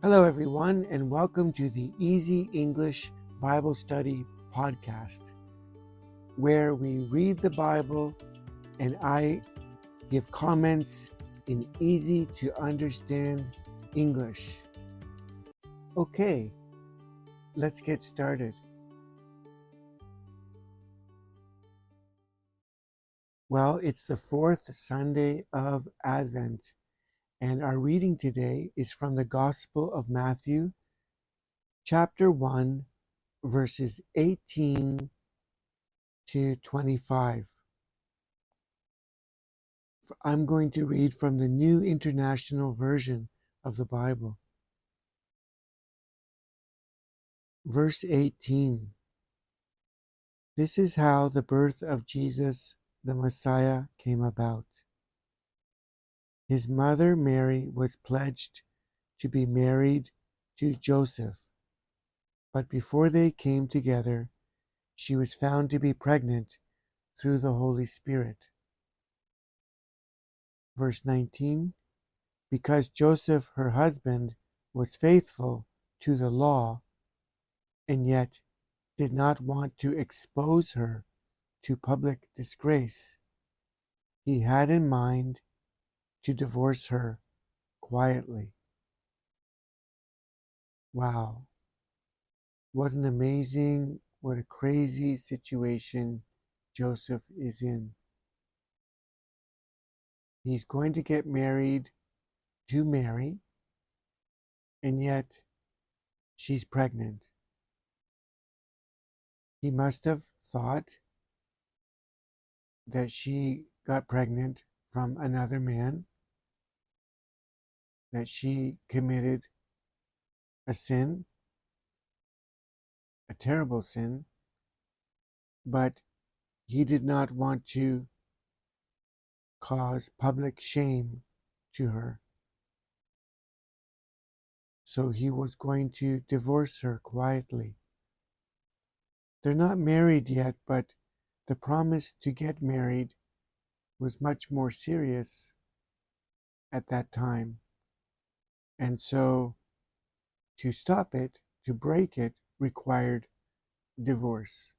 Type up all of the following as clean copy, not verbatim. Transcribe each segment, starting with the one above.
Hello, everyone, and welcome to the Easy English Bible Study Podcast, where we read the Bible and I give comments in easy to understand English. Okay, let's get started. Well, it's the fourth Sunday of Advent, and our reading today is from the Gospel of Matthew, chapter 1, verses 18 to 25. I'm going to read from the New International Version of the Bible. Verse 18. This is how the birth of Jesus, the Messiah, came about. His mother Mary was pledged to be married to Joseph, but before they came together, she was found to be pregnant through the Holy Spirit. Verse 19. Because Joseph, her husband, was faithful to the law, and yet did not want to expose her to public disgrace, he had in mind to divorce her quietly. Wow, what a crazy situation Joseph is in. He's going to get married to Mary, and yet she's pregnant. He must have thought that she got pregnant from another man, that she committed a sin, a terrible sin, but he did not want to cause public shame to her. So he was going to divorce her quietly. They're not married yet, but the promise to get married was much more serious at that time. And so to stop it, to break it, required divorce.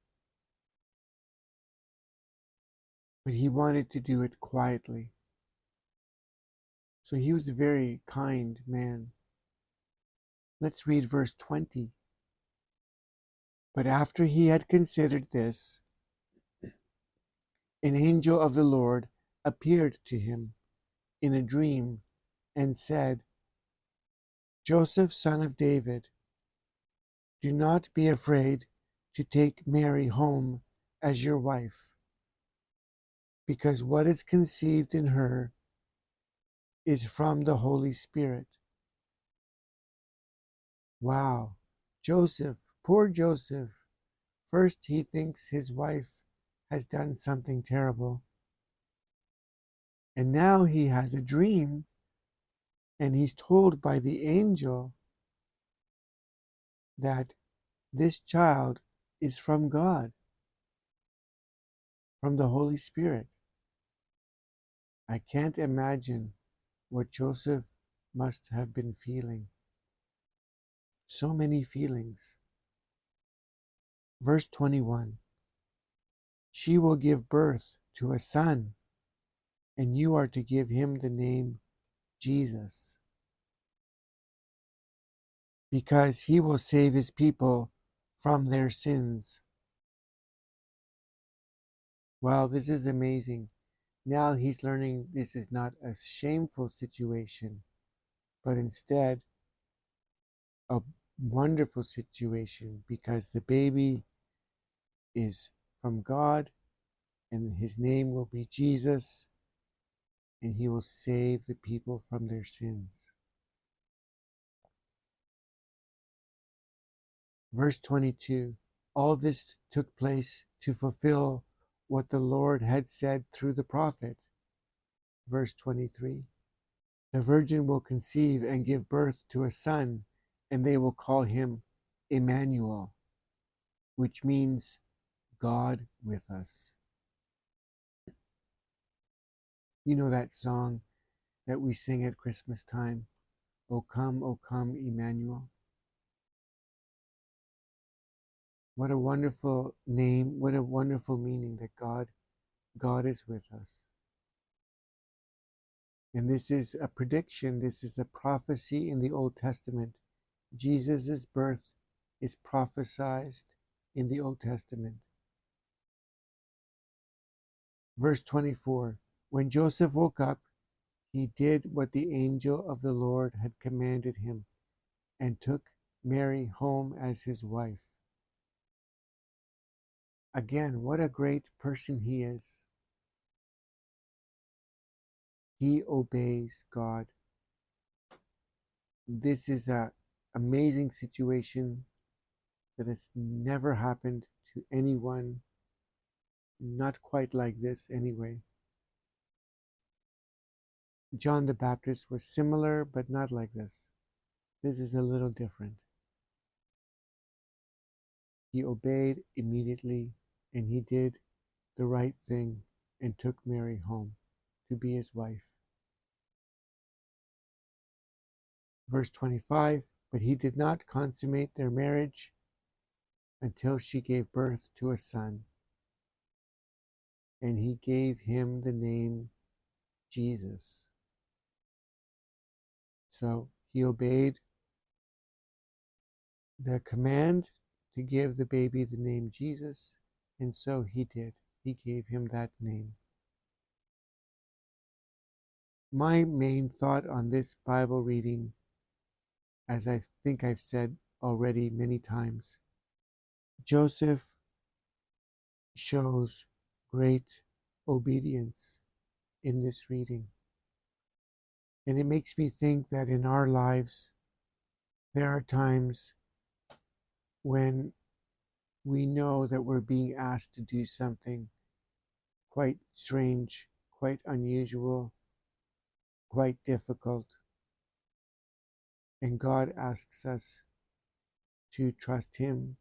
But he wanted to do it quietly. So he was a very kind man. Let's read verse 20. But after he had considered this, an angel of the Lord appeared to him in a dream and said, Joseph, son of David, do not be afraid to take Mary home as your wife, because what is conceived in her is from the Holy Spirit. Wow, Joseph, poor Joseph. First, he thinks his wife has done something terrible. And now he has a dream, and he's told by the angel that this child is from God, from the Holy Spirit. I can't imagine what Joseph must have been feeling. So many feelings. Verse 21. She will give birth to a son, and you are to give him the name Jesus, because he will save his people from their sins. Wow, this is amazing. Now he's learning this is not a shameful situation, but instead a wonderful situation, because the baby is from God and his name will be Jesus, and he will save the people from their sins. Verse 22. All this took place to fulfill what the Lord had said through the prophet. Verse 23. The virgin will conceive and give birth to a son, and they will call him Emmanuel, which means God with us. You know that song that we sing at Christmas time? O come, Emmanuel. What a wonderful name, what a wonderful meaning that God is with us. And this is a prediction, this is a prophecy in the Old Testament. Jesus' birth is prophesied in the Old Testament. Verse 24, when Joseph woke up, he did what the angel of the Lord had commanded him and took Mary home as his wife. Again, what a great person he is. He obeys God. This is an amazing situation that has never happened to anyone, not quite like this anyway. John the Baptist was similar, but not like this. This is a little different. He obeyed immediately, and he did the right thing and took Mary home to be his wife. Verse 25, but he did not consummate their marriage until she gave birth to a son, and he gave him the name Jesus. So he obeyed the command to give the baby the name Jesus, and so he did. He gave him that name. My main thought on this Bible reading, as I think I've said already many times, Joseph shows great obedience in this reading. And it makes me think that in our lives, there are times when we know that we're being asked to do something quite strange, quite unusual, quite difficult. And God asks us to trust Him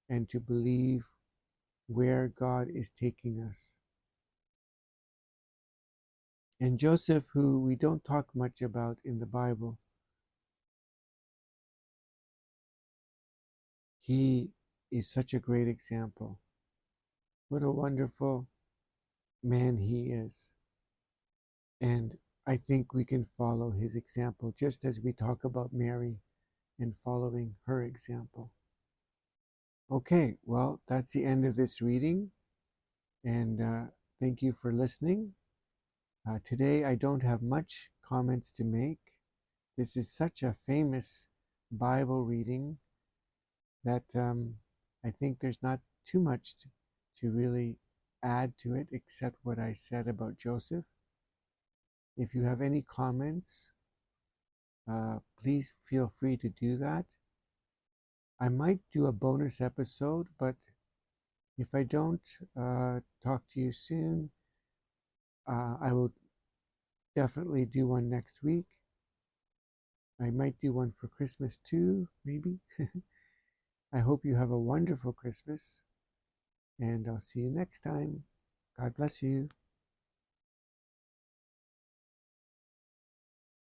and to believe where God is taking us. And Joseph, who we don't talk much about in the Bible, he is such a great example. What a wonderful man he is. And I think we can follow his example, just as we talk about Mary and following her example. Okay, well, that's the end of this reading. And thank you for listening. Today, I don't have much comments to make. This is such a famous Bible reading that I think there's not too much to really add to it except what I said about Joseph. If you have any comments, please feel free to do that. I might do a bonus episode, but if I don't talk to you soon, I will definitely do one next week. I might do one for Christmas too, maybe. I hope you have a wonderful Christmas, and I'll see you next time. God bless you.